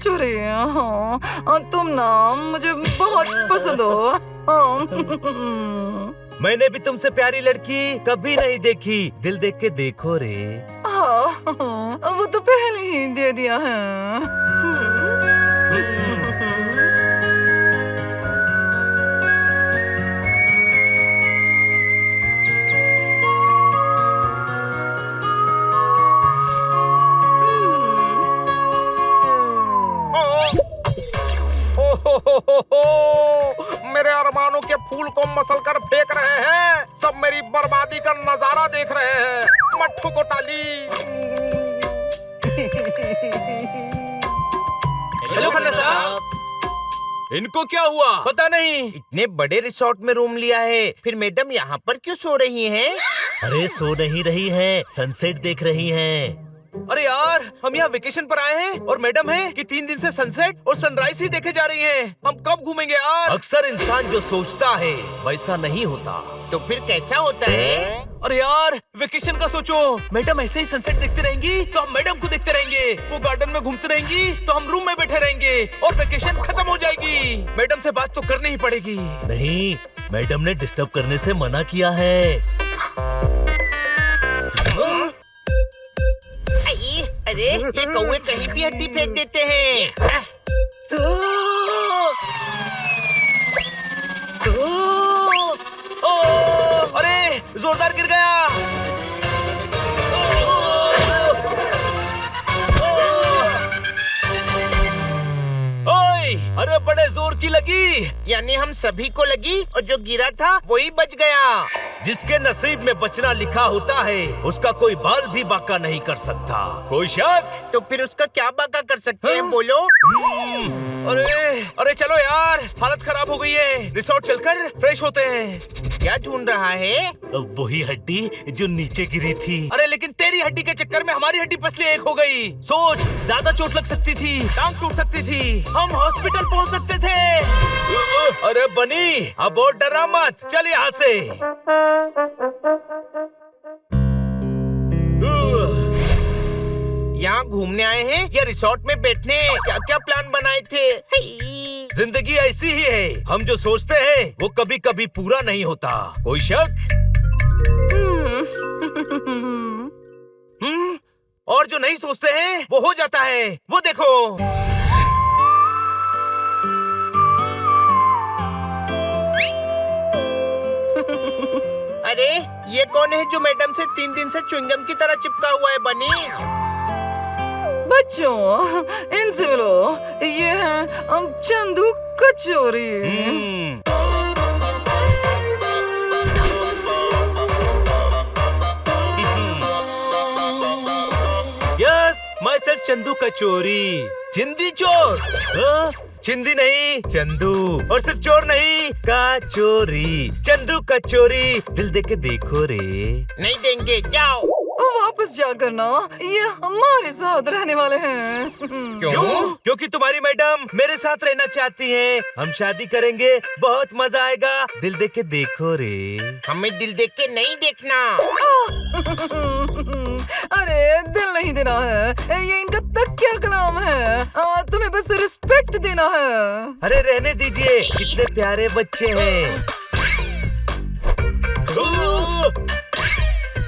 कचौरी। हाँ, तुम ना मुझे बहुत पसंद हो। मैंने भी तुमसे प्यारी लड़की कभी नहीं देखी, दिल देख के देखो रे। हाँ, वो तो पहले ही दे दिया है। मेरे अरमानों के फूल को मसल कर फेंक रहे हैं, सब मेरी बर्बादी का नजारा देख रहे हैं। मट्ठू को टाली। हेलो खन्ना साहब, इनको क्या हुआ? पता नहीं, इतने बड़े रिसोर्ट में रूम लिया है, फिर मैडम यहाँ पर क्यों सो रही हैं? अरे सो नहीं रही है, सनसेट देख रही है। अरे यार, हम यहाँ वेकेशन पर आए हैं और मैडम है कि 3 दिन से सनसेट और सनराइज ही देखे जा रही हैं। हम कब घूमेंगे यार? अक्सर इंसान जो सोचता है वैसा नहीं होता। तो फिर कैसा होता है? अरे यार, वेकेशन का सोचो। मैडम ऐसे ही सनसेट देखते रहेंगी तो हम मैडम को देखते रहेंगे, वो गार्डन में घूमती रहेंगी तो हम रूम में बैठे रहेंगे और वेकेशन खत्म हो जाएगी। मैडम से बात तो करनी ही पड़ेगी। नहीं, मैडम ने डिस्टर्ब करने से मना किया है। अरे, ये कौवे कहीं भी हड्डी फेंक देते हैं। अरे, जोरदार गिर गया। अरे बड़े जोर की लगी। यानी हम सभी को लगी और जो गिरा था वही बच गया। जिसके नसीब में बचना लिखा होता है उसका कोई बाल भी बाका नहीं कर सकता। कोई शक? तो फिर उसका क्या बाका कर सकते हैं, बोलो? अरे चलो यार, हालत खराब हो गई है, रिसोर्ट चलकर फ्रेश होते हैं। क्या ढूंढ रहा है? वही हड्डी जो नीचे गिरी थी। अरे लेकिन तेरी हड्डी के चक्कर में हमारी हड्डी पसली एक हो गई। सोच, ज्यादा चोट लग सकती थी, टांग टूट सकती थी, हम हॉस्पिटल पहुंच सकते थे। अरे बनी, अब और डरा मत, चल यहाँ से। यहाँ घूमने आए हैं या रिसोर्ट में बैठने? क्या क्या प्लान बनाए थे? जिंदगी ऐसी ही है, हम जो सोचते हैं वो कभी कभी पूरा नहीं होता। कोई शक? और जो नहीं सोचते हैं वो हो जाता है, वो देखो। अरे, ये कौन है जो मैडम से 3 दिन से च्युइंगम की तरह चिपका हुआ है, बनी? बच्चों, इनसे मिलो, ये है चंदू कचौरी। यस, माई सेल्फ चंदू कचौरी। चिंदी चोर? चिंदी नहीं, चंदू। और सिर्फ चोर नहीं, कचौरी। चंदू कचौरी, दिल दे के देखो रे। नहीं देंगे, जाओ। वापस जाकर ना, ये हमारे साथ रहने वाले हैं। क्यों? क्योंकि तुम्हारी मैडम मेरे साथ रहना चाहती है। हम शादी करेंगे, बहुत मजा आएगा, दिल दे के देखो रे। हमें दिल देख के नहीं देखना। अरे दिल नहीं देना है, ये इनका तकिया का नाम है। तुम्हें बस रिस्पेक्ट देना है। अरे रहने दीजिए, कितने प्यारे बच्चे हैं।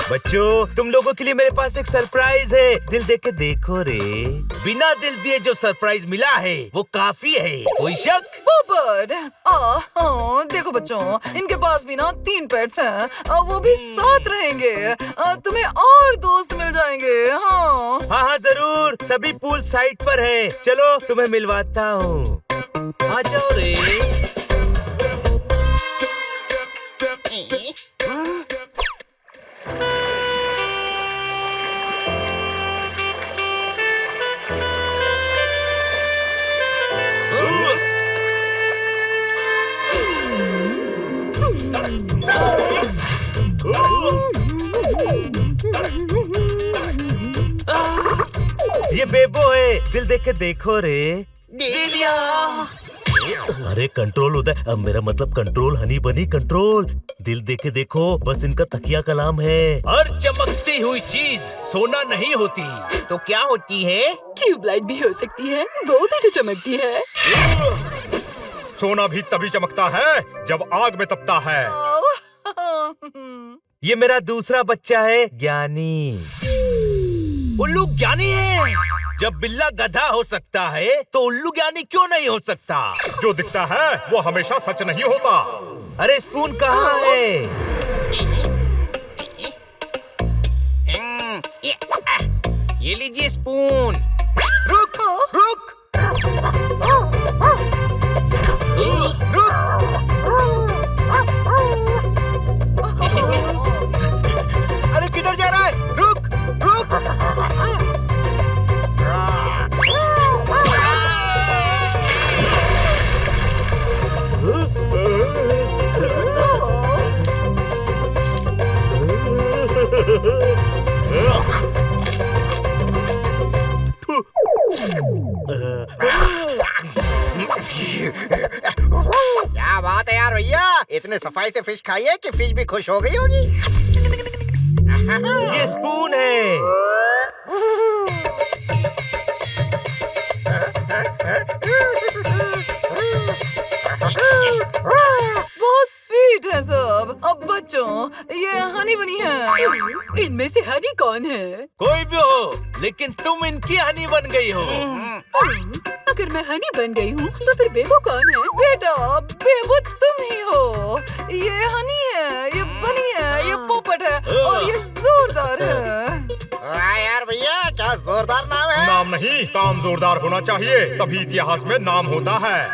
बच्चों, तुम लोगों के लिए मेरे पास एक सरप्राइज है, दिल दे के देखो रे। बिना दिल दिए जो सरप्राइज मिला है वो काफी है। कोई शक? पोपट, हाँ, देखो बच्चों, इनके पास भी ना 3 पेट्स हैं, वो भी साथ रहेंगे। तुम्हें और दोस्त मिल जाएंगे। हाँ हाँ जरूर, सभी पूल साइड पर है। चलो तुम्हें मिलवाता हूँ, आ जाओ रे। ये बेबो है, दिल देख के देखो रे। दे दिया। अरे कंट्रोल होता है, अब मेरा मतलब कंट्रोल, हनी बनी कंट्रोल। दिल दे के देखो, बस इनका तकिया कलाम है। हर चमकती हुई चीज सोना नहीं होती। तो क्या होती है? ट्यूबलाइट भी हो सकती है, वो भी तो चमकती है। सोना भी तभी चमकता है जब आग में तपता है। ये मेरा दूसरा बच्चा है ज्ञानी। उल्लू ज्ञानी है। जब बिल्ला गधा हो सकता है तो उल्लू ज्ञानी क्यों नहीं हो सकता? जो दिखता है वो हमेशा सच नहीं होता। अरे स्पून कहाँ है? ये लीजिए स्पून। रुक रुक अरे किधर जा रहा है? रुक रुक। क्या बात है यार भैया, इतने सफाई से फिश खाई है कि फिश भी खुश हो गई होगी। ये स्पून है। बहुत स्वीट है सब। अब बच्चों, ये हनी बनी है। इनमें से हनी कौन है? कोई भी हो, लेकिन तुम इनकी हनी बन गई हो। अगर मैं हनी बन गई हूँ तो फिर बेबो कौन है? बेटा, बेबो तुम ही हो। ये हनी है, ये बनी है, ये पोपट है और ये जोरदार है। वाह यार भैया, क्या जोरदार नाम है। नाम नहीं, काम जोरदार होना चाहिए, तभी इतिहास में नाम होता है।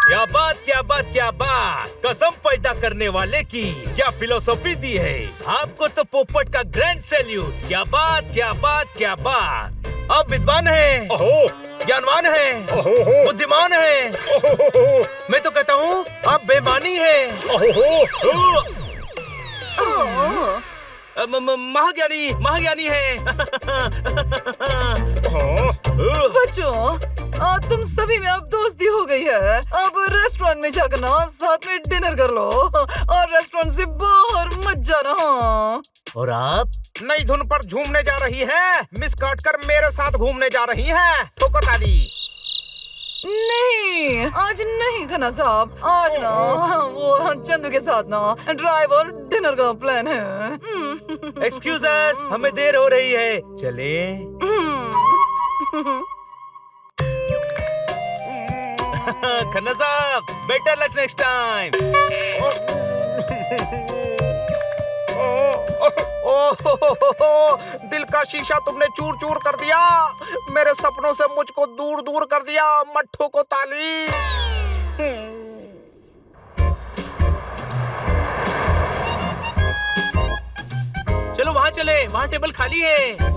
क्या बात, क्या बात, क्या बात। कसम पैदा करने वाले की क्या फिलोसॉफी दी है। आपको तो पोपट का ग्रैंड सैल्यूट। क्या बात, क्या बात, क्या बात। आप विद्वान हैं, ओहो ज्ञानवान हैं, ओहो बुद्धिमान हैं। ओहो मैं तो कहता हूँ आप बेईमानी हैं। ओहो महाज्ञानी, महाज्ञानी है। बच्चों, तुम सभी में अब दोस्ती हो गई है। अब रेस्टोरेंट में जाकर ना साथ में डिनर कर लो और रेस्टोरेंट से बाहर मत जाना। और आप? नई धुन पर झूमने जा रही है, मिस काट कर मेरे साथ घूमने जा रही है। ठोकर ताली। नहीं, आज नहीं खाना साहब। आज ना वो चंदू के साथ ना ड्राइव और डिनर का प्लान है। एक्सक्यूज अस, हमें देर हो रही है, चले। खन्ना साहब, बेटर लक नेक्स्ट टाइम। दिल का शीशा तुमने चूर चूर कर दिया। मेरे सपनों से मुझको दूर दूर कर दिया। मट्ठू को ताली। चलो वहाँ चले, वहाँ टेबल खाली है।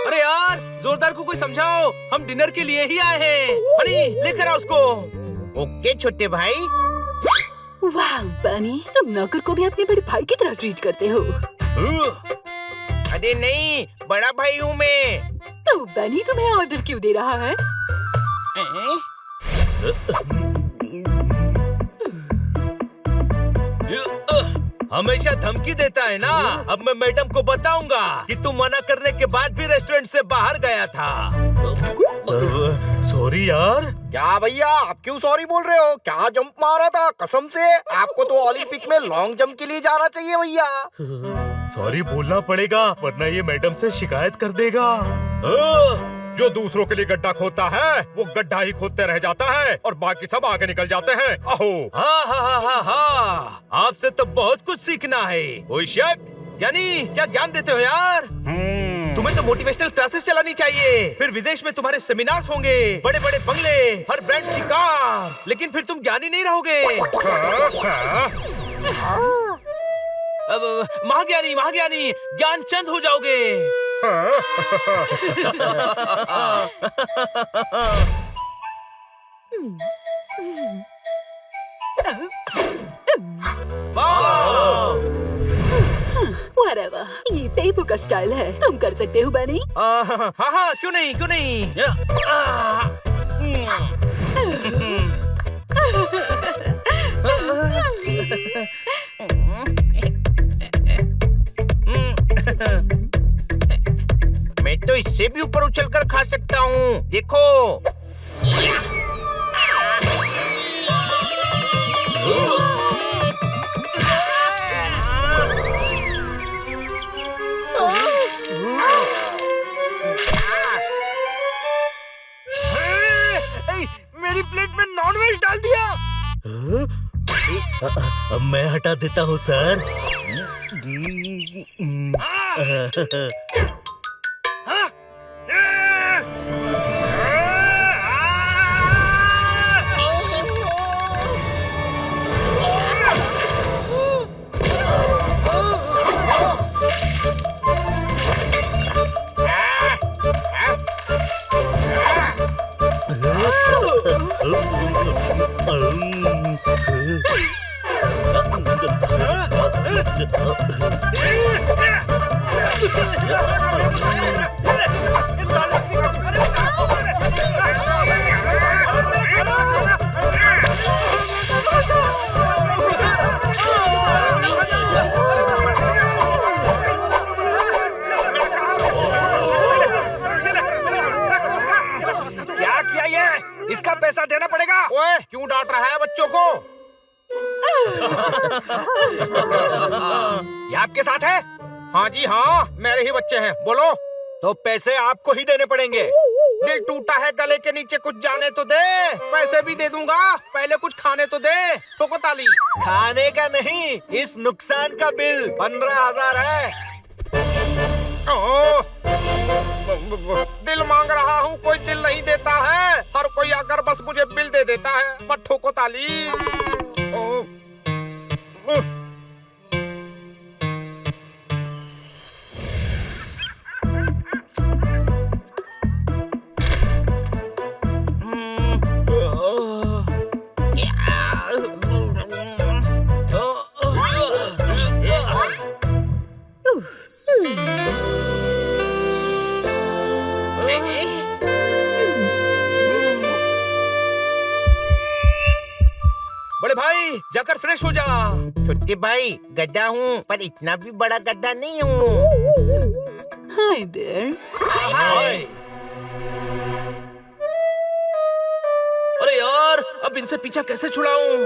अरे यार, जोरदार को कोई समझाओ, हम डिनर के लिए ही आए हैं। हनी, लेकर आओ उसको। ओके छोटे भाई। वाह बनी, तुम नौकर को भी अपने बड़े भाई की तरह ट्रीट करते हो। अरे नहीं, बड़ा भाई हूँ मैं। तो बनी तुम्हें ऑर्डर क्यों दे रहा है? हमेशा धमकी देता है ना। अब मैं मैडम को बताऊंगा कि तू मना करने के बाद भी रेस्टोरेंट से बाहर गया था। सॉरी यार। क्या भैया, आप क्यों सॉरी बोल रहे हो? क्या जंप मारा था, कसम से। आपको तो ओलंपिक में लॉन्ग जंप के लिए जाना चाहिए भैया। सॉरी बोलना पड़ेगा, वरना ये मैडम से शिकायत कर देगा। जो दूसरों के लिए गड्ढा खोदता है वो गड्ढा ही खोदते रह जाता है और बाकी सब आगे निकल जाते हैं। अहो। हाँ हाँ हाँ हाँ हाँ, आपसे तो बहुत कुछ सीखना है। कोई शक? यानी क्या ज्ञान देते हो यार। तुम्हें तो मोटिवेशनल क्लासेस चलानी चाहिए। फिर विदेश में तुम्हारे सेमिनार्स होंगे, बड़े बड़े बंगले, हर ब्रांड की कार। लेकिन फिर तुम ज्ञानी नहीं रहोगे। अब महाज्ञानी, महाज्ञानी, ज्ञान चंद हो जाओगे। Whatever, ये बेबू का स्टाइल है, तुम कर सकते हो बनी। हाँ हाँ, क्यों नहीं, क्यों नहीं। मैं तो इससे भी ऊपर उछलकर खा सकता हूँ, देखो। मेरी प्लेट में नॉनवेज डाल दिया। अब मैं हटा देता हूँ सर। क्या किया ये? इसका पैसा देना पड़ेगा। ओए, क्यों डांट रहा है बच्चों को? ये आपके साथ है? हाँ जी हाँ, मेरे ही बच्चे हैं। बोलो। तो पैसे आपको ही देने पड़ेंगे। दिल टूटा है, गले के नीचे कुछ जाने तो दे। पैसे भी दे दूंगा, पहले कुछ खाने तो दे। ठोको ताली। खाने का नहीं, इस नुकसान का बिल 15,000 है। ओह, दिल मांग रहा हूँ, कोई दिल नहीं देता है। हर कोई आकर बस मुझे बिल दे देता है। मत ठोको ताली। ओह, बड़े भाई जाकर फ्रेश हो जा। छोटे भाई, गड्ढा हूँ पर इतना भी बड़ा गड्ढा नहीं हूँ। Hi there. अरे यार, अब इनसे पीछा कैसे छुड़ाऊं?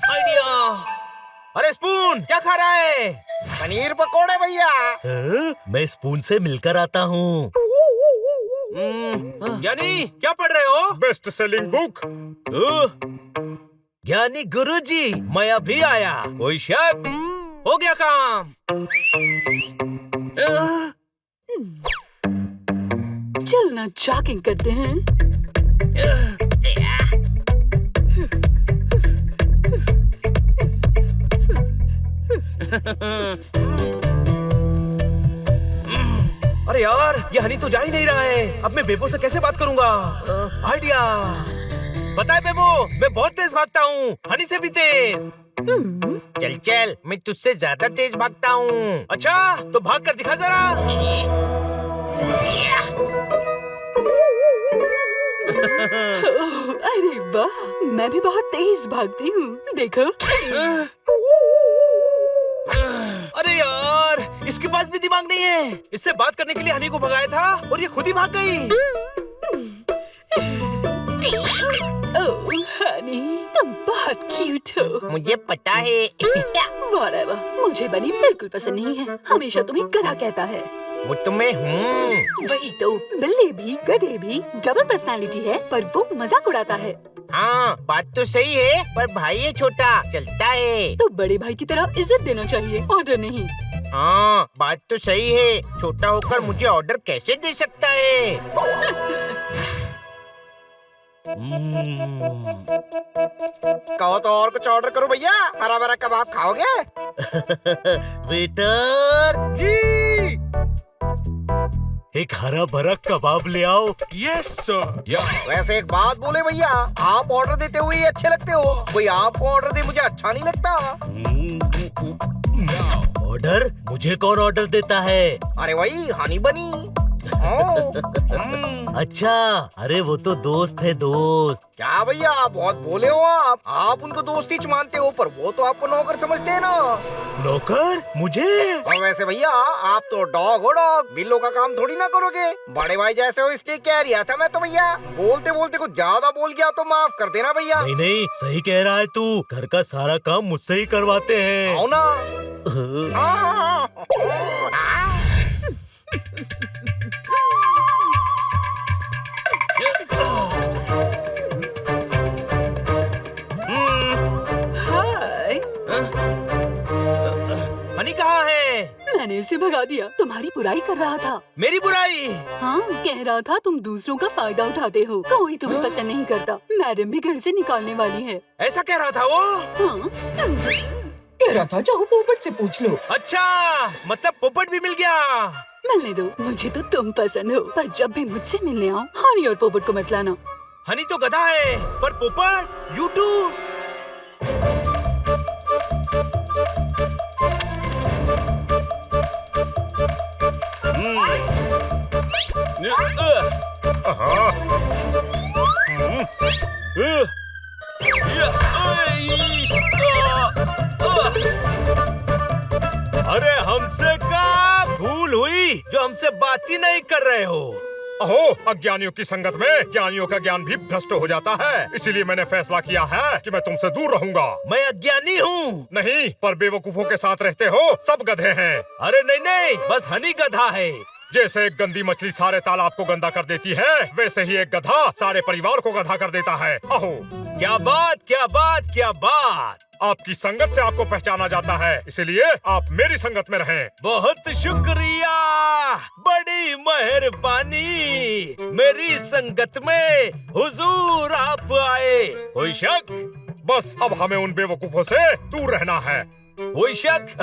आइडिया। अरे स्पून, क्या खा रहा है? पनीर पकोड़े भैया। मैं स्पून से मिलकर आता हूँ। यानी क्या पढ़ रहे हो? Best selling book. यानी गुरुजी, मैं अभी आया। कोई शक? हो गया काम। चलना जॉगिंग करते हैं। अरे यार, ये हनी तो जा ही नहीं रहा है। अब मैं बेबो से कैसे बात करूंगा? आइडिया। बताए बेबो, मैं बहुत तेज भागता हूँ, हनी से भी तेज। चल चल, मैं तुझसे ज्यादा तेज भागता हूँ। अच्छा, तो भाग कर दिखा जरा। अरे वाह, मैं भी बहुत तेज भागती हूँ, देखो। अरे यार, इसके पास भी दिमाग नहीं है। इससे बात करने के लिए हनी को भगाया था और ये खुद ही भाग गई। ओह हनी, तुम बहुत क्यूट हो। मुझे पता है। Whatever, मुझे बनी बिल्कुल पसंद नहीं है। हमेशा तुम्हें गधा कहता है। वो तो मैं हूँ। वही तो, बिल्ली भी गधे भी डबल पर्सनालिटी है, पर वो मजाक उड़ाता है। हाँ, बात तो सही है, पर भाई है छोटा, चलता है। तो बड़े भाई की तरह इज्जत देना चाहिए, ऑर्डर नहीं। हाँ, बात तो सही है। छोटा होकर मुझे ऑर्डर कैसे दे सकता है? कहो तो और कुछ ऑर्डर करो भैया। हरा भरा कबाब खाओगे? वेटर जी। एक हरा भरा कबाब ले आओ। Yes sir. वैसे एक बात बोले भैया, आप ऑर्डर देते हुए ही अच्छे लगते हो। कोई आपको ऑर्डर दे मुझे अच्छा नहीं लगता। ऑर्डर? मुझे कौन ऑर्डर देता है? अरे वही हनी बनी। अच्छा, अरे वो तो दोस्त है, दोस्त। क्या भैया, आप बहुत भोले हो। आप उनको दोस्त ही मानते हो, पर वो तो आपको नौकर समझते हैं ना। नौकर? मुझे? और वैसे भैया, आप तो डॉग हो, डॉग। बिल्लो का काम थोड़ी ना करोगे। बड़े भाई जैसे हो, इसलिए कह रिया था मैं तो भैया। बोलते बोलते कुछ ज्यादा बोल गया तो माफ कर देना भैया। नहीं नहीं, सही कह रहा है तू। घर का सारा काम मुझसे ही करवाते हैं। आओ ना। हाय, हनी कहाँ है? मैंने इसे भगा दिया। तुम्हारी बुराई कर रहा था। मेरी बुराई? हाँ, कह रहा था तुम दूसरों का फायदा उठाते हो। कोई तुम्हें पसंद नहीं करता। मैडम भी घर से निकालने वाली है। ऐसा कह रहा था वो? हाँ, कह रहा था चाहो पोपट से पूछ लो। अच्छा, मतलब पोपट भी मिल गया। मिलने दो। मुझे तो तुम पसंद हो, पर जब भी मुझसे मिलने आओ, हनी और पोपट को मत लाना। हनी तो गधा है, पर पोपट यूट्यूब। अरे हमसे का भूल हुई जो हमसे बात ही नहीं कर रहे हो। अहो, अज्ञानियों की संगत में ज्ञानियों का ज्ञान भी भ्रष्ट हो जाता है। इसीलिए मैंने फैसला किया है कि मैं तुमसे दूर रहूंगा। मैं अज्ञानी हूँ। नहीं, पर बेवकूफों के साथ रहते हो, सब गधे हैं। अरे नहीं नहीं, बस हनी गधा है। जैसे एक गंदी मछली सारे तालाब को गंदा कर देती है, वैसे ही एक गधा सारे परिवार को गधा कर देता है। अहो, क्या बात, क्या बात, क्या बात। आपकी संगत से आपको पहचाना जाता है, इसलिए आप मेरी संगत में रहें। बहुत शुक्रिया, बड़ी मेहरबानी। मेरी संगत में हुजूर आप आए। कोई शक? बस अब हमें उन बेवकूफों से दूर रहना है। कोई शक?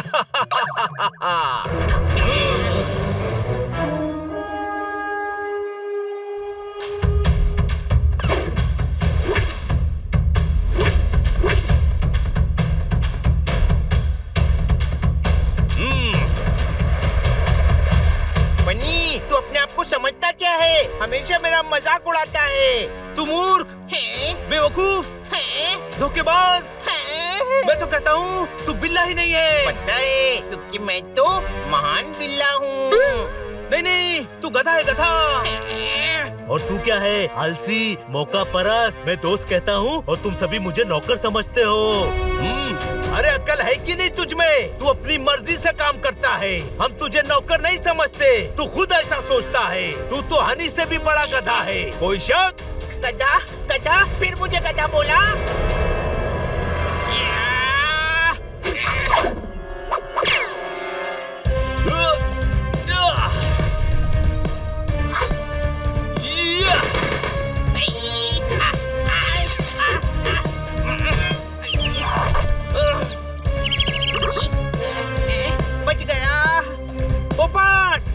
बनी, तू अपने आप को समझता क्या है? हमेशा मेरा मजाक उड़ाता है। तू मूर्ख है, बेवकूफ है, धोखेबाज है। मैं तो कहता हूँ तू बिल्ला ही नहीं है। पता है, क्योंकि मैं तो महान बिल्ला हूँ। नहीं नहीं, तू गधा है, गधा। और तू क्या है? आलसी, मौका परस्त। मैं दोस्त कहता हूँ और तुम सभी मुझे नौकर समझते हो। अरे अक्ल है कि नहीं तुझ में? तू अपनी मर्जी से काम करता है। हम तुझे नौकर नहीं समझते, तू खुद ऐसा सोचता है। तू तो हनी से भी बड़ा गधा है। कोई शक? गधा, गधा, फिर मुझे गधा बोला। बच गया पोपट।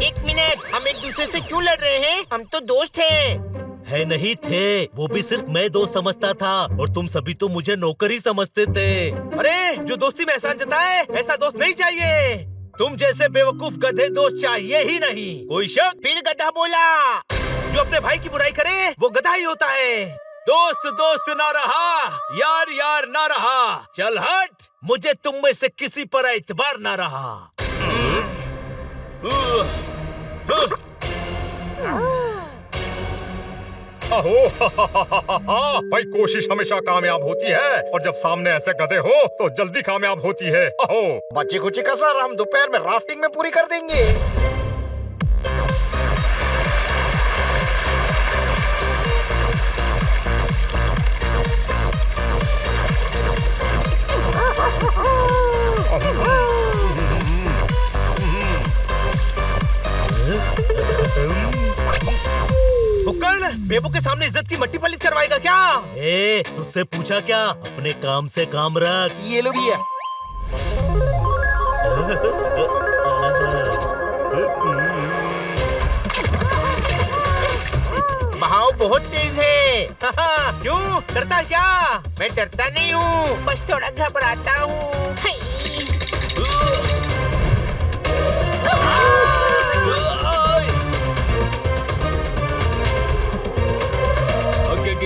एक मिनट, हम एक दूसरे से क्यों लड़ रहे हैं? हम तो दोस्त हैं। है नहीं थे, वो भी सिर्फ मैं दोस्त समझता था और तुम सभी तो मुझे नौकर ही समझते थे। अरे जो दोस्ती में एहसान जताए, ऐसा दोस्त नहीं चाहिए। तुम जैसे बेवकूफ गधे दोस्त चाहिए ही नहीं। कोई शक? फिर गधा बोला। जो अपने भाई की बुराई करे वो गधा ही होता है। दोस्त दोस्त ना रहा, यार यार ना रहा। चल हट, मुझे तुम में से किसी पर एतबार ना रहा। अहो, भाई कोशिश हमेशा कामयाब होती है, और जब सामने ऐसे गधे हो तो जल्दी कामयाब होती है। अहो, बची कुची कसर हम दोपहर में राफ्टिंग में पूरी कर देंगे। बुक्कड़, बेबू के सामने इज्जत की मट्टी पलित करवाएगा क्या? ए, तुझसे पूछा क्या? अपने काम से काम रख। ये लो भैया। बहाव बहुत तेज है। क्यों डरता क्या? मैं डरता नहीं हूँ, बस थोड़ा घबराता हूँ।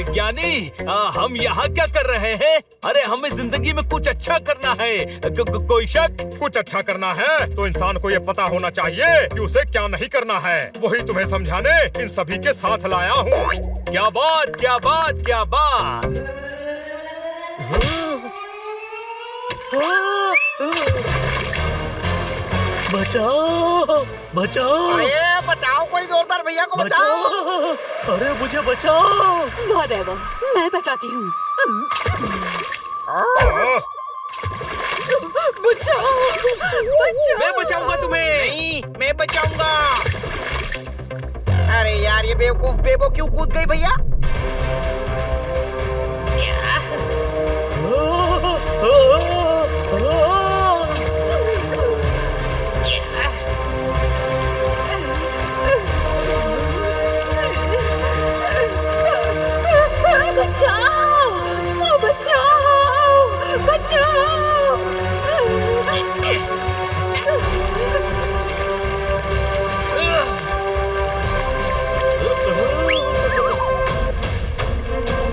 ज्ञानी, हम यहाँ क्या कर रहे हैं? अरे हमें जिंदगी में कुछ अच्छा करना है। कोई शक? कुछ अच्छा करना है तो इंसान को ये पता होना चाहिए कि उसे क्या नहीं करना है। वही तुम्हें समझाने इन सभी के साथ लाया हूँ। क्या बात, क्या बात, क्या बात। बचाओ, बचाओ, अरे बचाओ, कोई जोरदार भैया को बचाओ। अरे मुझे बचाओ। Whatever, मैं बचाती हूँ। बचाओ, बचाओ। मैं बचाऊंगा तुम्हें। नहीं, मैं बचाऊंगा। अरे यार, ये बेवकूफ बेबो क्यों कूद गई भैया? बचाओ, बचाओ, बचाओ।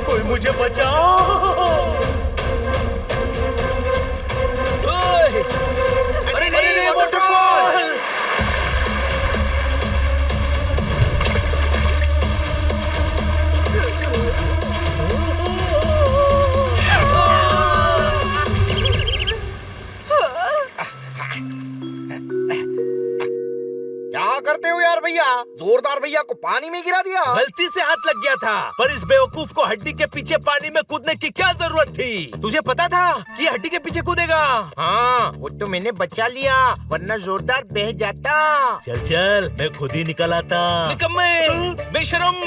कोई मुझे बचाओ। अरे नहीं, वाटरफॉल। क्या करते हो यार भैया? जोरदार भैया को पानी में गिरा दिया। गलती से हाथ लग गया था, पर इस बेवकूफ को हड्डी के पीछे पानी में कूदने की क्या जरूरत थी? तुझे पता था कि ये हड्डी के पीछे कूदेगा? हाँ, वो तो मैंने बचा लिया, वरना जोरदार बह जाता। चल चल, मैं खुद ही निकल आता। निकम्मे, बेशरम,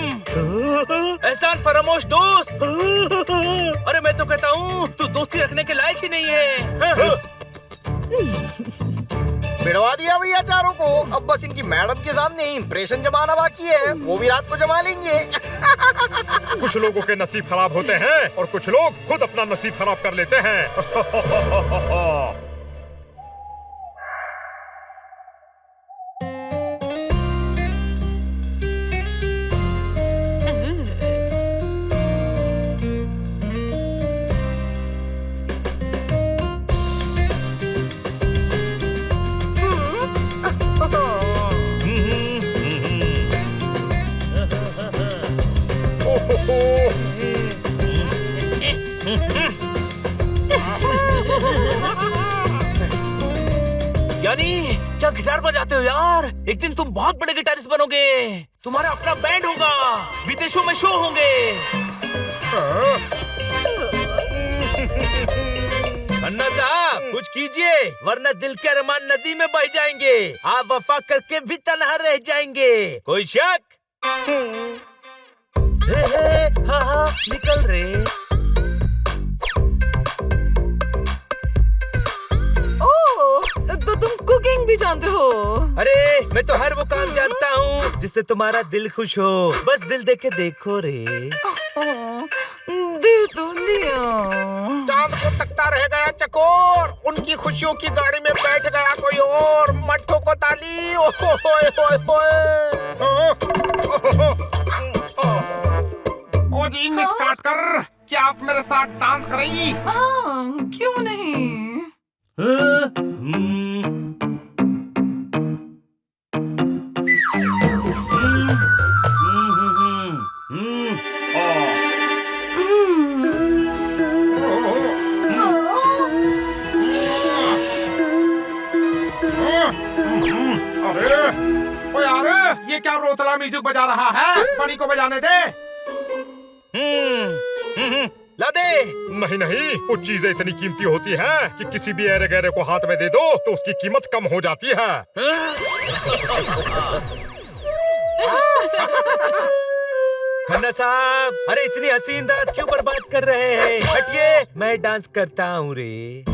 एहसान फरामोश दोस्त। अरे मैं तो कहता हूँ तू दोस्ती रखने के लायक ही नहीं है। भिड़वा दिया भैया चारों को। अब बस इनकी मैडम के सामने इंप्रेशन जमाना बाकी है, वो भी रात को जमा लेंगे। कुछ लोगों के नसीब खराब होते हैं और कुछ लोग खुद अपना नसीब खराब कर लेते हैं। यानी क्या गिटार बजाते हो यार? एक दिन तुम बहुत बड़े गिटारिस्ट बनोगे। तुम्हारा अपना बैंड होगा, विदेशों में शो होंगे। अन्ना साहब कुछ कीजिए, वरना दिल के अरमान नदी में बह जाएंगे। आप वफा करके भी तनहा रह जाएंगे। कोई शक? हाँ, निकल रहे। तो तुम कुकिंग भी जानते हो? अरे मैं तो हर वो काम जानता हूँ जिससे तुम्हारा दिल खुश हो। बस दिल दे के देखो रे। दिल तो दिया। चांद को तकता रह गया चकोर, उनकी खुशियों की गाड़ी में बैठ गया कोई और। मट्ठों को ताली। ओए ओए ओ जी मिस काटकर, क्या आप मेरे साथ डांस करेंगी? हाँ, क्यों नहीं? अरे यार, ये क्या रोतला म्यूजिक बजा रहा है? बनी को बजाने दे। ला दे। नहीं नहीं, कुछ चीजें इतनी कीमती होती हैं कि किसी भी ऐरे गहरे को हाथ में दे दो तो उसकी कीमत कम हो जाती है। खन्ना साहब, अरे इतनी हसीन रात क्यों बर्बाद कर रहे हैं? हटिए, मैं डांस करता हूँ रे।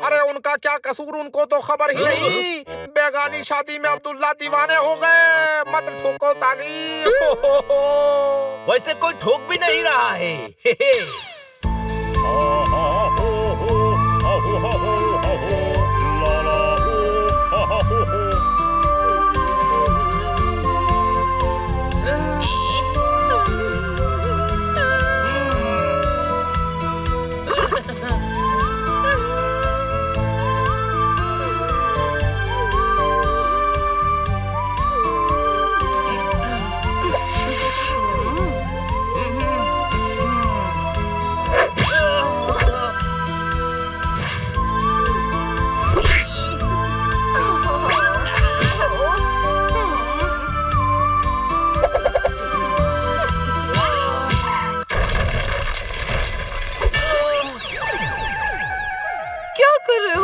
अरे उनका क्या कसूर, उनको तो खबर ही नहीं। बेगानी शादी में अब्दुल्ला दीवाने हो गए। मत ठोको ताली। वैसे कोई ठोक भी नहीं रहा है।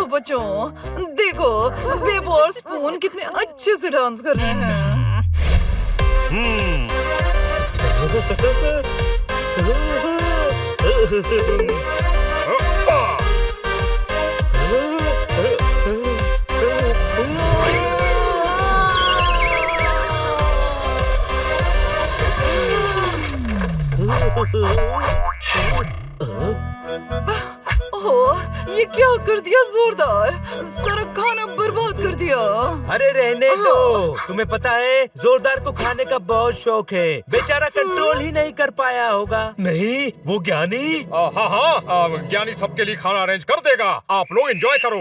बच्चों देखो, बेबो और स्पून कितने अच्छे से डांस कर रहे हैं। ये क्या कर दिया जोरदार, सारा खाना बर्बाद कर दिया। अरे रहने दो, तुम्हें पता है जोरदार को खाने का बहुत शौक है, बेचारा कंट्रोल ही नहीं कर पाया होगा। नहीं, वो ज्ञानी। हाँ हाँ, ज्ञानी सबके लिए खाना अरेंज कर देगा, आप लोग एंजॉय करो।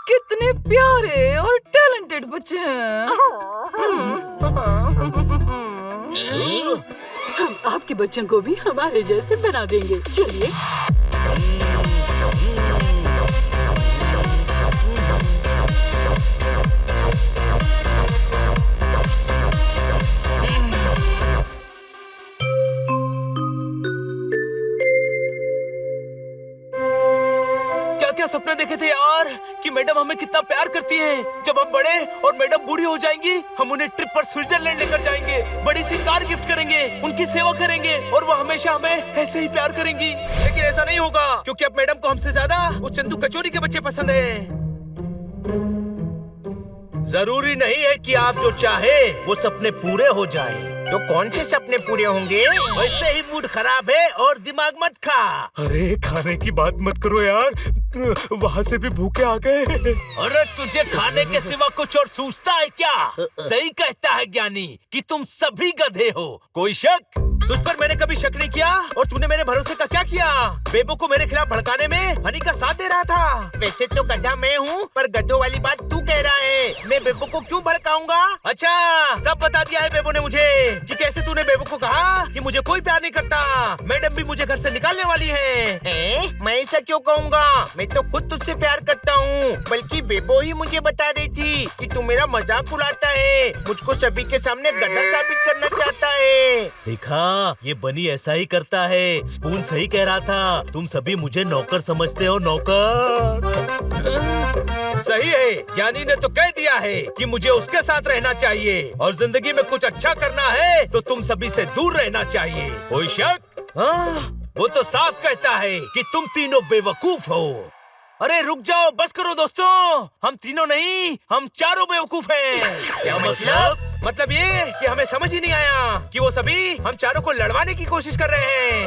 कितने प्यारे और टैलेंटेड बच्चे हैं। हम आपके बच्चों को भी हमारे जैसे बना देंगे। चलिए। क्या सपने देखे थे यार कि मैडम हमें कितना प्यार करती है। जब हम बड़े और मैडम बूढ़ी हो जाएंगी, हम उन्हें ट्रिप पर स्विट्जरलैंड लेकर जाएंगे, बड़ी सी कार गिफ्ट करेंगे, उनकी सेवा करेंगे और वो हमेशा हमें ऐसे ही प्यार करेंगी। लेकिन ऐसा नहीं होगा, क्योंकि अब मैडम को हमसे ज्यादा वो चंदू कचोरी के बच्चे पसंद है। जरूरी नहीं है कि आप जो चाहे वो सपने पूरे हो जाए। तो कौन से सपने पूरे होंगे? वैसे ही मूड खराब है और दिमाग मत खा। अरे खाने की बात मत करो यार, वहाँ से भी भूखे आ गए। अरे तुझे खाने के सिवा कुछ और सूझता है क्या? सही कहता है ज्ञानी कि तुम सभी गधे हो। कोई शक? तुझ पर मैंने कभी शक नहीं किया और तूने मेरे भरोसे का क्या किया? बेबो को मेरे खिलाफ भड़काने में हनी का साथ दे रहा था। वैसे तो गधा मैं हूँ, पर गधों वाली बात तू कह रहा है। मैं बेबो को क्यों भड़काऊंगा? अच्छा, सब बता दिया है बेबो ने मुझे कि कैसे तूने बेबो को कहा कि मुझे कोई प्यार नहीं करता। मैडम भी मुझे घर से निकालने वाली है। मैं ऐसा क्यों कहूँगा? मैं तो खुद तुझसे प्यार करता हूँ। बल्कि बेबो ही मुझे बता रही थी कि तू मेरा मजाक उड़ाता है, मुझको सभी के सामने गधा साबित करना चाहता है। देखा, ये बनी ऐसा ही करता है। स्पून सही कह रहा था, तुम सभी मुझे नौकर समझते हो। नौकर सही है, ज्ञानी ने तो कह दिया है कि मुझे उसके साथ रहना चाहिए और जिंदगी में कुछ अच्छा करना है तो तुम सभी से दूर रहना चाहिए। कोई शक? वो तो साफ कहता है कि तुम तीनों बेवकूफ हो। अरे रुक जाओ, बस करो दोस्तों, हम तीनों नहीं, हम चारों बेवकूफ हैं। क्या मतलब? मतलब ये कि हमें समझ ही नहीं आया कि वो सभी हम चारों को लड़वाने की कोशिश कर रहे हैं।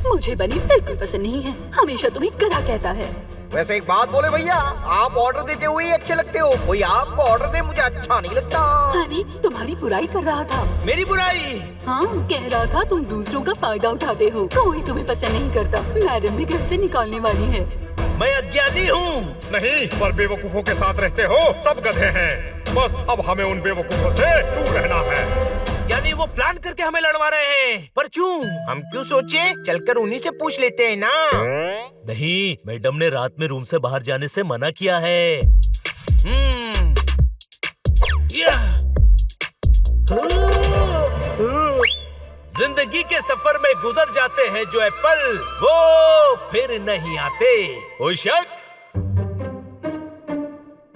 मुझे बनी बिल्कुल पसंद नहीं है, हमेशा तुम्हें गधा कहता है। वैसे एक बात बोले भैया, आप ऑर्डर देते हुए ही अच्छे लगते हो, कोई आपको ऑर्डर दे मुझे अच्छा नहीं लगता। हनी तुम्हारी बुराई कर रहा था। मेरी बुराई? हाँ, कह रहा था तुम दूसरों का फायदा उठाते हो, कोई तुम्हें पसंद नहीं करता। मैडम भी घर से निकालने वाली है। मैं अज्ञानी हूँ। नहीं, पर बेवकूफों के साथ रहते हो, सब गधे हैं। बस अब हमें उन बेवकूफों से दूर रहना है। यानी वो प्लान करके हमें लड़वा रहे हैं, पर क्यों? हम क्यों सोचे, चलकर उन्हीं से पूछ लेते हैं ना। नहीं, मैडम ने रात में रूम से बाहर जाने से मना किया है। जिंदगी के सफर में गुजर जाते हैं जो एप्पल, वो फिर नहीं आते। कोई शक?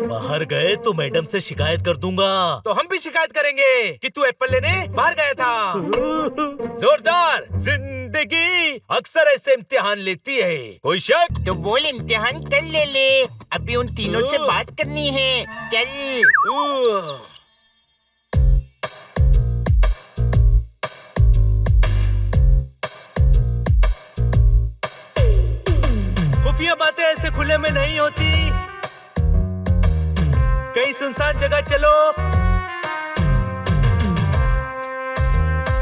बाहर गए तो मैडम से शिकायत कर दूंगा। तो हम भी शिकायत करेंगे कि तू एप्पल लेने बाहर गया था। जोरदार। जिंदगी जिंदगी अक्सर ऐसे इम्तिहान लेती है। कोई शक? तो बोल इम्तिहान कर ले। अभी उन तीनों से बात करनी है। चल। खुफिया बातें ऐसे खुले में नहीं होती। कहीं सुनसान जगह चलो।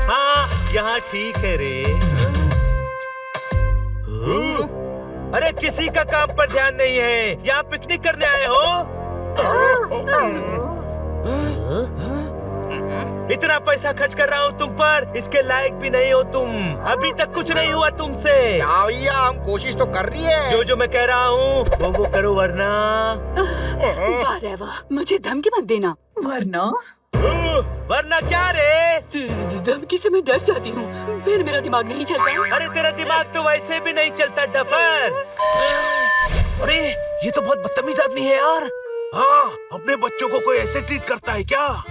हाँ, यहाँ ठीक है रे। अरे किसी का काम पर ध्यान नहीं है। यहाँ पिकनिक करने आए हो? इतना पैसा खर्च कर रहा हूँ तुम पर, इसके लायक भी नहीं हो तुम। अभी तक कुछ नहीं हुआ तुमसे। क्या भैया, हम कोशिश तो कर रही है। जो मैं कह रहा हूँ वो करो, वरना वाह रे वाह, मुझे धमकी मत देना। वरना क्या रे? धमकी से मैं डर जाती हूँ, फिर मेरा दिमाग नहीं चलता। अरे तेरा दिमाग तो वैसे भी नहीं चलता डफर। अरे ये तो बहुत बदतमीज आदमी है यार। हाँ, अपने बच्चों को कोई ऐसे ट्रीट करता है क्या?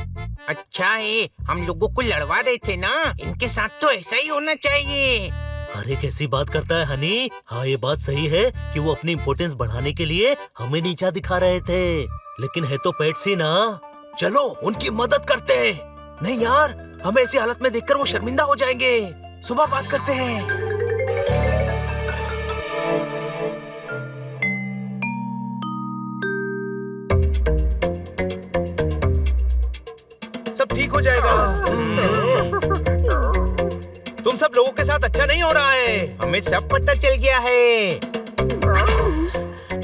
अच्छा है, हम लोगों को लड़वा रहे थे ना, इनके साथ तो ऐसा ही होना चाहिए। अरे कैसी बात करता है हनी। हाँ, ये बात सही है कि वो अपनी इम्पोर्टेंस बढ़ाने के लिए हमें नीचा दिखा रहे थे, लेकिन है तो पेट सी ना। चलो उनकी मदद करते हैं। नहीं यार, हमें ऐसी हालत में देखकर वो शर्मिंदा हो जाएंगे। सुबह बात करते हैं। सब ठीक हो जाएगा। तुम सब लोगों के साथ अच्छा नहीं हो रहा है। हमें सब पता चल गया है।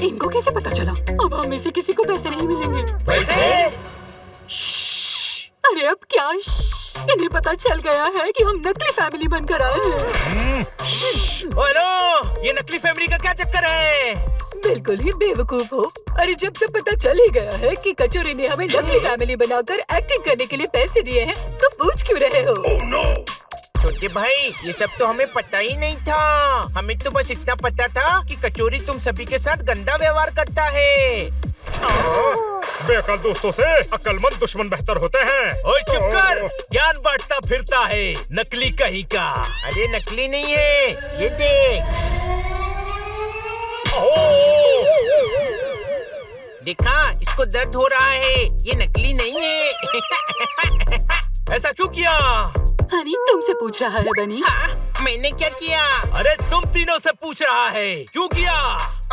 इनको कैसे पता चला? अब हम में से किसी को पैसे नहीं मिलेंगे। पैसे? अरे अब क्या? इन्हें पता चल गया है कि हम नकली फैमिली बनकर आए हैं। हेलो, ये नकली फैमिली का क्या चक्कर है? बिल्कुल ही बेवकूफ हो। अरे जब से पता चल ही गया है कि कचोरी ने हमें नकली फैमिली बनाकर एक्टिंग करने के लिए पैसे दिए हैं, तो पूछ क्यों रहे हो? छोटे भाई, ये सब तो हमें पता ही नहीं था। हमें तो बस इतना पता था कि कचोरी तुम सभी के साथ गंदा व्यवहार करता है। बेअकल दोस्तों से अक्लमंद दुश्मन बेहतर होते हैं। ओए चुप कर, ज्ञान बांटता फिरता है, नकली कहीं का। अरे नकली नहीं है, ये देख। देखा, इसको दर्द हो रहा है, ये नकली नहीं है। ऐसा क्यों किया? हनी तुमसे पूछ रहा है बनी। हाँ, मैंने क्या किया? अरे तुम तीनों से पूछ रहा है, क्यों किया?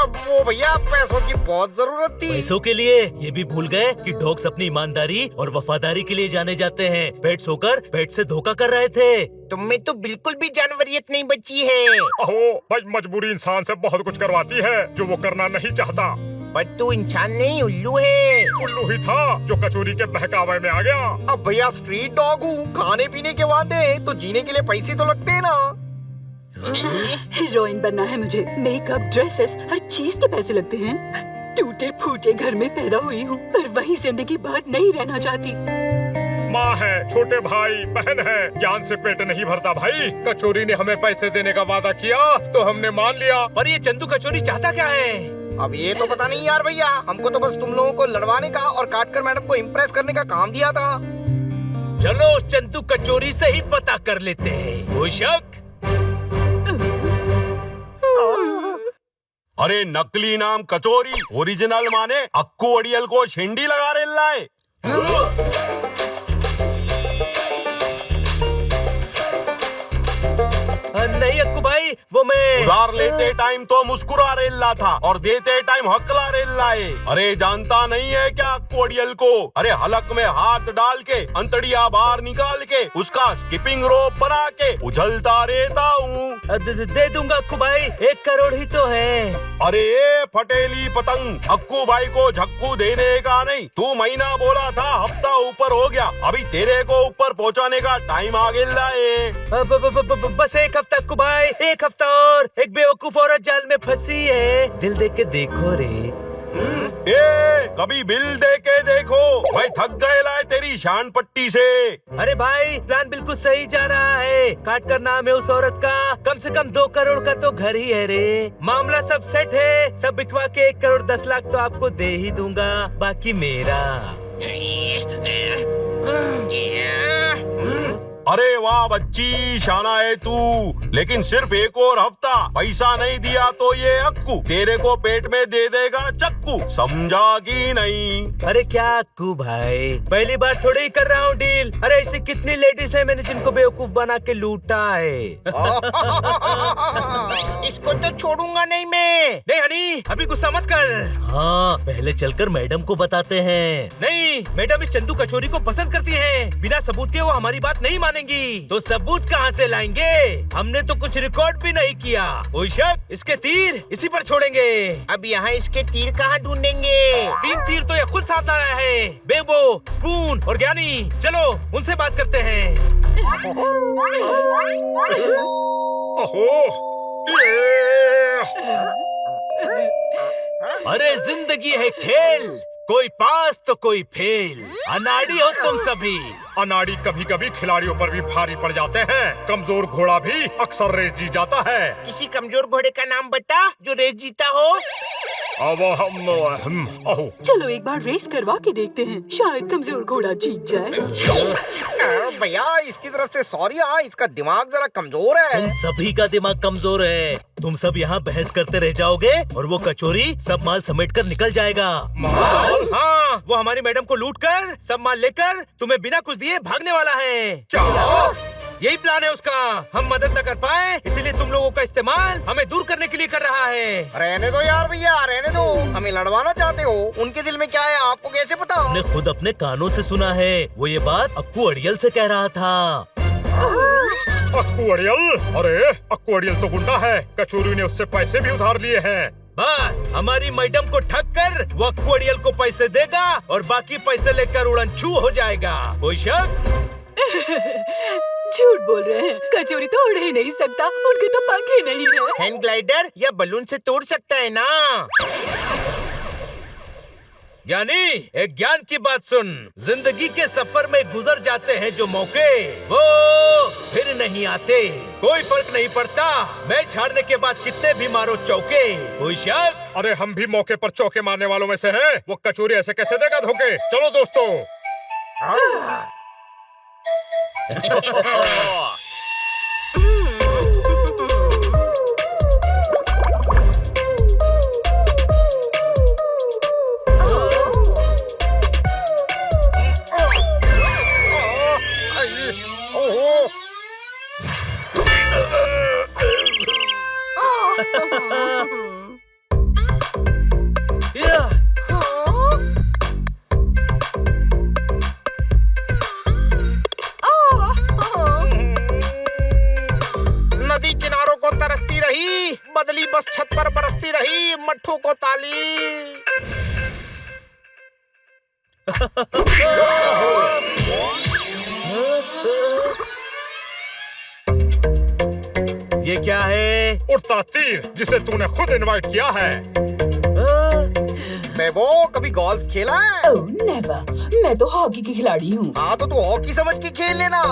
अब वो भैया, पैसों की बहुत जरूरत थी। पैसों के लिए? ये भी भूल गए कि डॉग्स अपनी ईमानदारी और वफादारी के लिए जाने जाते हैं। पेट्स होकर पेट से धोखा कर रहे थे। तुम में तो बिल्कुल भी जानवरियत नहीं बची है। अहो, भाई मजबूरी इंसान से बहुत कुछ करवाती है जो वो करना नहीं चाहता। पर तू इंसान नहीं, उल्लू है। उल्लू ही था जो कचोरी के बहकावे में आ गया। अब भैया स्ट्रीट डॉग हूँ, खाने पीने के वादे तो जीने के लिए पैसे तो लगते हैं ना। हीरोइन बनना है मुझे। मेकअप, ड्रेसेस, हर चीज के पैसे लगते हैं। टूटे फूटे घर में पैदा हुई हूँ, पर वही जिंदगी भर नहीं रहना चाहती। माँ है, छोटे भाई बहन है, ज्ञान से पेट नहीं भरता भाई। कचोरी ने हमें पैसे देने का वादा किया तो हमने मान लिया। पर ये चंदू कचोरी चाहता क्या है? अब ये तो पता नहीं यार भैया, हमको तो बस तुम लोगों को लड़वाने का और काटकर मैडम को इम्प्रेस करने का काम दिया था। चलो चंदू कचोरी से ही पता कर लेते हैं। कोई शक? अरे नकली नाम कचोरी, ओरिजिनल माने अक्कू अड़ियल को छिंडी लगा रहे लाए। नहीं अक्कू भाई, वो मैं उधार लेते टाइम तो मुस्कुरा रेल्ला था और देते टाइम हकला रेल्ला है। अरे जानता नहीं है क्या कोडियल को? अरे हलक में हाथ डाल के अंतड़िया बाहर निकाल के उसका स्किपिंग रोप बना के उछलता रहता हूँ। दे दूंगा अक्कू भाई, 1 करोड़ ही तो है। अरे फटेली पतंग, अक्कू भाई को झक्कू देने का नहीं। तू महीना बोला था, हफ्ता ऊपर हो गया, अभी तेरे को ऊपर पहुँचाने का टाइम आ गया है। बस 1 हफ्ता अक्कू भाई, 1 हफ्ता और। एक बेवकूफ औरत जाल में फंसी है। दिल दे के देखो रे। कभी बिल दे के देखो, मैं थक गए तेरी शान पट्टी से। अरे भाई, प्लान बिल्कुल सही जा रहा है। काट कर नाम है उस औरत का, कम से कम 2 करोड़ का तो घर ही है रे। मामला सब सेट है, सब बिकवा के 1 करोड़ 10 लाख तो आपको दे ही दूंगा, बाकी मेरा। अरे वाह बच्ची, शाना है तू। लेकिन सिर्फ एक और हफ्ता, पैसा नहीं दिया तो ये अक्कू तेरे को पेट में दे देगा चक्कू, समझा कि नहीं? अरे क्या अक्कू भाई, पहली बार थोड़ी ही कर रहा हूँ डील। अरे ऐसी कितनी लेडीज है मैंने जिनको बेवकूफ बना के लूटा है। इसको तो छोड़ूंगा नहीं मैं। नहीं हनी, अभी गुस्सा मत कर। हाँ, पहले चलकर मैडम को बताते हैं। नहीं, मैडम इस चंदू कचोरी को पसंद करती हैं। बिना सबूत के वो हमारी बात नहीं मानेंगी। तो सबूत कहाँ से लाएंगे? हमने तो कुछ रिकॉर्ड भी नहीं किया। कोई शक? इसके तीर इसी पर छोड़ेंगे। अब यहाँ इसके तीर कहाँ ढूंढेंगे? 3 तीर तो ये खुद साथ आ रहा है। बेबो, स्पून और ज्ञानी, चलो उनसे बात करते हैं। अरे जिंदगी है खेल, कोई पास तो कोई फेल। अनाड़ी हो तुम सभी। अनाड़ी कभी कभी खिलाड़ियों पर भी भारी पड़ जाते हैं। कमजोर घोड़ा भी अक्सर रेस जीत जाता है। किसी कमजोर घोड़े का नाम बता जो रेस जीता हो। चलो एक बार रेस करवा के देखते हैं, शायद कमजोर घोड़ा जीत जाए। भैया इसकी तरफ से सॉरी। हाँ, इसका दिमाग जरा कमजोर है। तुम सभी का दिमाग कमजोर है। तुम सब यहाँ बहस करते रह जाओगे और वो कचोरी सब माल समेट कर निकल जाएगा। हाँ, वो हमारी मैडम को लूट कर सब माल लेकर तुम्हें बिना कुछ दिए भागने वाला है। यही प्लान है उसका। हम मदद न कर पाए, इसीलिए तुम लोगों का इस्तेमाल हमें दूर करने के लिए कर रहा है। रहने दो यार भैया, रहने दो। हमें लड़वाना चाहते हो? उनके दिल में क्या है आपको कैसे पता? हमने खुद अपने कानों से सुना है। वो ये बात अक्कू अड़ियल से कह रहा था। अक्कू अड़ियल? अरे अक्कू अड़ियल तो गुंडा है। कचोरी ने उससे पैसे भी उधार लिए हैं। बस हमारी मैडम को ठग कर वो अक्कू अड़ियल को पैसे देगा और बाकी पैसे लेकर उड़न छू हो जाएगा। कोई शक? झूठ बोल रहे हैं, कचोरी तो उड़ ही नहीं सकता, उनके तो पंख ही नहीं है। हैंग ग्लाइडर या बलून से तोड़ सकता है ना। यानी एक ज्ञान की बात सुन, जिंदगी के सफर में गुजर जाते हैं जो मौके, वो फिर नहीं आते। कोई फर्क नहीं पड़ता मैच हारने के बाद कितने भी मारो चौके। कोई शक? अरे हम भी मौके पर चौके मारने वालों में से हैं। वो कचोरी ऐसे कैसे देगा धोखे? चलो दोस्तों। नदी किनारों को तरसती रही, बदली बस छत पर बरसती रही, मट्ठों को ताली। ये क्या है? उड़ता तीर, जिसे तूने खुद इनवाइट किया है। बेबो कभी गोल्फ खेला है? ओह नेवर, मैं तो हॉकी की खिलाड़ी हूँ। हाँ तो तू हॉकी समझ के खेल लेना।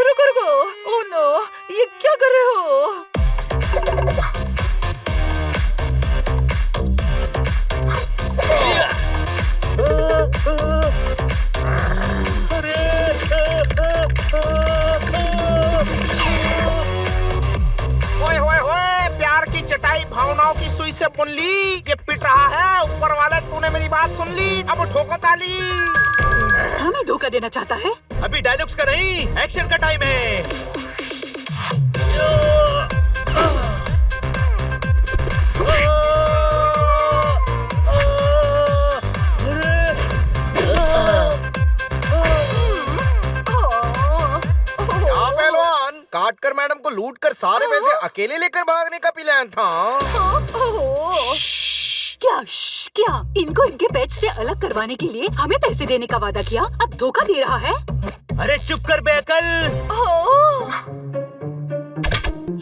रुको रुको, ओह नो, ये क्या कर रहे हो? ओए होए होए, प्यार की चटाई भावनाओं की सुई से बुन ली। ये पिट रहा है, ऊपर वाले तूने मेरी बात सुन ली, अब ठोको ताली। हमें धोखा देना चाहता है। अभी डायलॉग्स का नहीं, एक्शन का टाइम है। क्या पहलवान, काट कर मैडम को लूट कर सारे पैसे अकेले लेकर भागने का प्लान था? क्या इनको इनके पेट से अलग करवाने के लिए हमें पैसे देने का वादा किया, अब धोखा दे रहा है? अरे चुप कर बेअकल।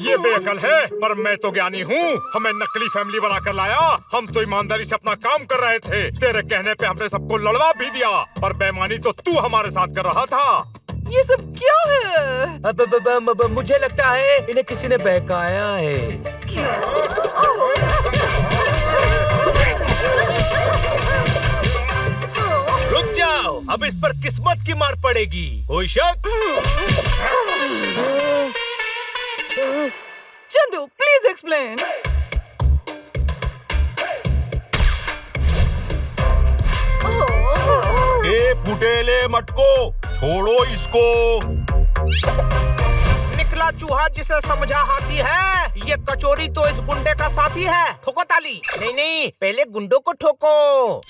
ये बेअकल है, पर मैं तो ज्ञानी हूँ। हमें नकली फैमिली बनाकर लाया। हम तो ईमानदारी से अपना काम कर रहे थे। तेरे कहने पे हमने सबको लड़वा भी दिया, पर बेईमानी तो तू हमारे साथ कर रहा था। ये सब क्या है? अब मुझे लगता है इन्हें किसी ने बहकाया है। जाओ, अब इस पर किस्मत की मार पड़ेगी। कोई शक? Chandu please explain. ए फुटेले मटको, छोड़ो इसको। निकला चूहा जिसे समझा हाथी है। ये कचोरी तो इस गुंडे का साथी है। ठोको ताली। नहीं नहीं, पहले गुंडों को ठोको।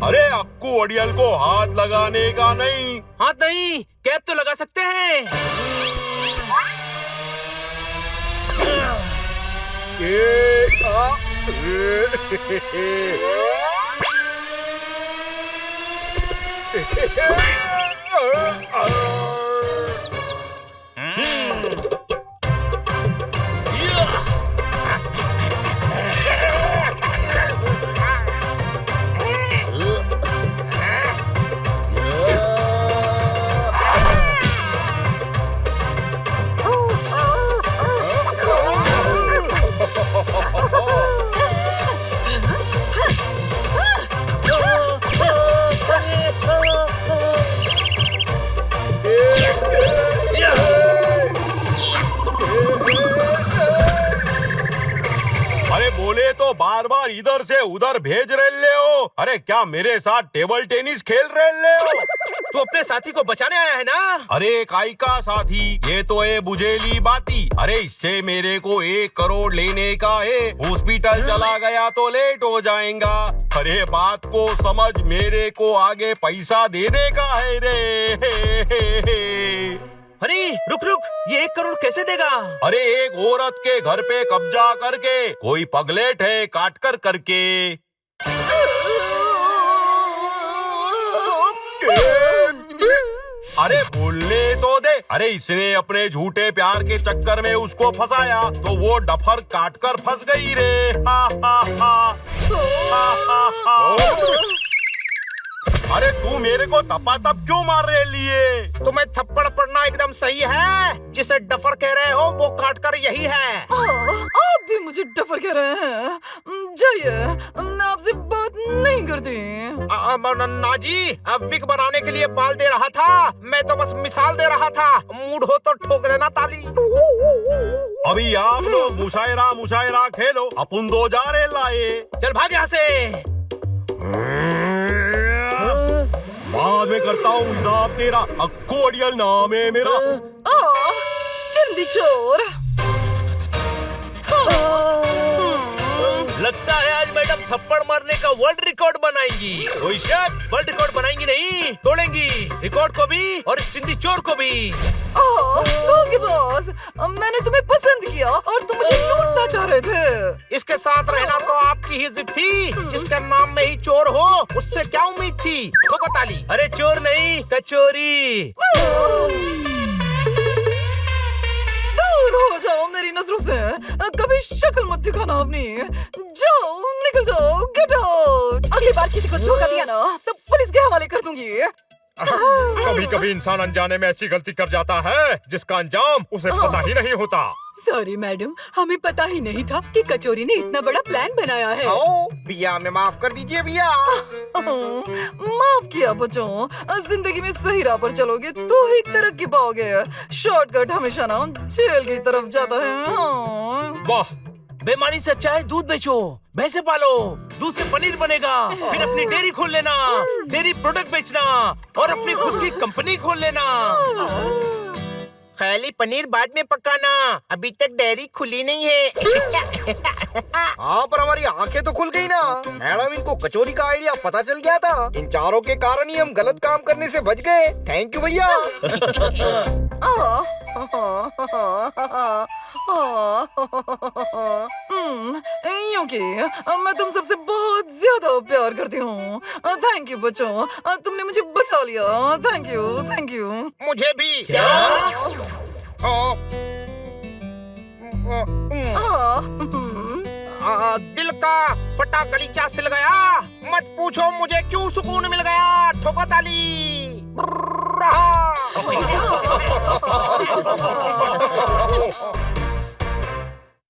अरे अक्कू अड़ियल को हाथ लगाने का नहीं। हाथ नहीं, कैप तो लगा सकते हैं। अरे बोले तो बार बार इधर से उधर भेज रहे हो। अरे क्या मेरे साथ टेबल टेनिस खेल रहे हो? तू अपने साथी को बचाने आया है ना? अरे काई का साथी, ये तो है बुझेली बाती। अरे इससे मेरे को 1 करोड़ लेने का है। हॉस्पिटल चला गया तो लेट हो जाएगा। अरे बात को समझ, मेरे को आगे पैसा देने का है रे। अरे रुक रुक, ये 1 करोड़ कैसे देगा? अरे एक औरत के घर पे कब्जा करके कोई पगलेट है काट कर करके। अरे बोलने तो दे। अरे इसने अपने झूठे प्यार के चक्कर में उसको फंसाया तो वो डफर काट कर फंस गई रे। हा हा हा हा हा हा। अरे तू मेरे को तपातप क्यों मार रहे लिए? तुम्हें थप्पड़ पड़ना एकदम सही है। जिसे डफर कह रहे हो वो काट कर यही है। आप भी मुझे डफर कह रहे हैं। जाइए, मैं आपसे बात नहीं करती। नाजी, विग बनाने के लिए बाल दे रहा था। मैं तो बस मिसाल दे रहा था। मूड हो तो ठोक देना ताली। अभी आप लोग मुशायरा खेलो, अपन 2 जा रहे लाए। चल भाग यहाँ से। बाद में करता हूँ हिसाब तेरा। अक्कू अड़ियल नाम है मेरा। चिंदी चोर। लगता है आज मैडम थप्पड़ मारने का वर्ल्ड रिकॉर्ड बनाएंगी। कोई शक? वर्ल्ड रिकॉर्ड बनाएंगी नहीं, तोड़ेंगी रिकॉर्ड को भी और इस चिंदी चोर को भी। ओके बॉस, मैंने तुम्हें पसंद किया और तुम मुझे लूटना चाह रहे थे। इसके साथ रहना तो आपकी ही जिद थी। जिसके नाम में ही चोर हो, उससे क्या उम्मीद थी? ठोको ताली। अरे चोर नहीं, कचोरी। दूर हो जाओ मेरी नजरों से। कभी शक्ल मत दिखाना अपनी। जाओ, निकल जाओ, गेट आउट। अगली बार किसी को धोखा दिया ना तो पुलिस के हवाले कर दूंगी। कभी कभी इंसान अनजाने में ऐसी गलती कर जाता है जिसका अंजाम उसे पता ही नहीं होता। सॉरी मैडम, हमें पता ही नहीं था कि कचोरी ने इतना बड़ा प्लान बनाया है। आओ भैया, मैं माफ कर दीजिए भैया। माफ किया बच्चों। जिंदगी में सही राह पर चलोगे तो ही तरक्की पाओगे। शॉर्टकट हमेशा ना जेल की तरफ जाता है। वाह, बेईमानी से अच्छा है दूध बेचो, भैंसे पालो, दूध से पनीर बनेगा, फिर अपनी डेयरी खोल लेना, डेयरी प्रोडक्ट बेचना और अपनी खुद की कंपनी खोल लेना। खाली पनीर बाद में पकाना, अभी तक डेयरी खुली नहीं है। हाँ, पर हमारी आंखें तो खुल गई ना मैडम। इनको कचोरी का आइडिया पता चल गया था। इन चारों के कारण ही हम गलत काम करने से बच गए। थैंक यू भैया। यूं कि मैं तुम सबसे बहुत ज्यादा प्यार करती हूँ। थैंक यू बच्चों, तुमने मुझे बचा लिया। Thank you, thank you. मुझे भी। दिल का फटा गलीचा सिल गया। मत पूछो मुझे क्यों सुकून मिल गया। ठोको ताली।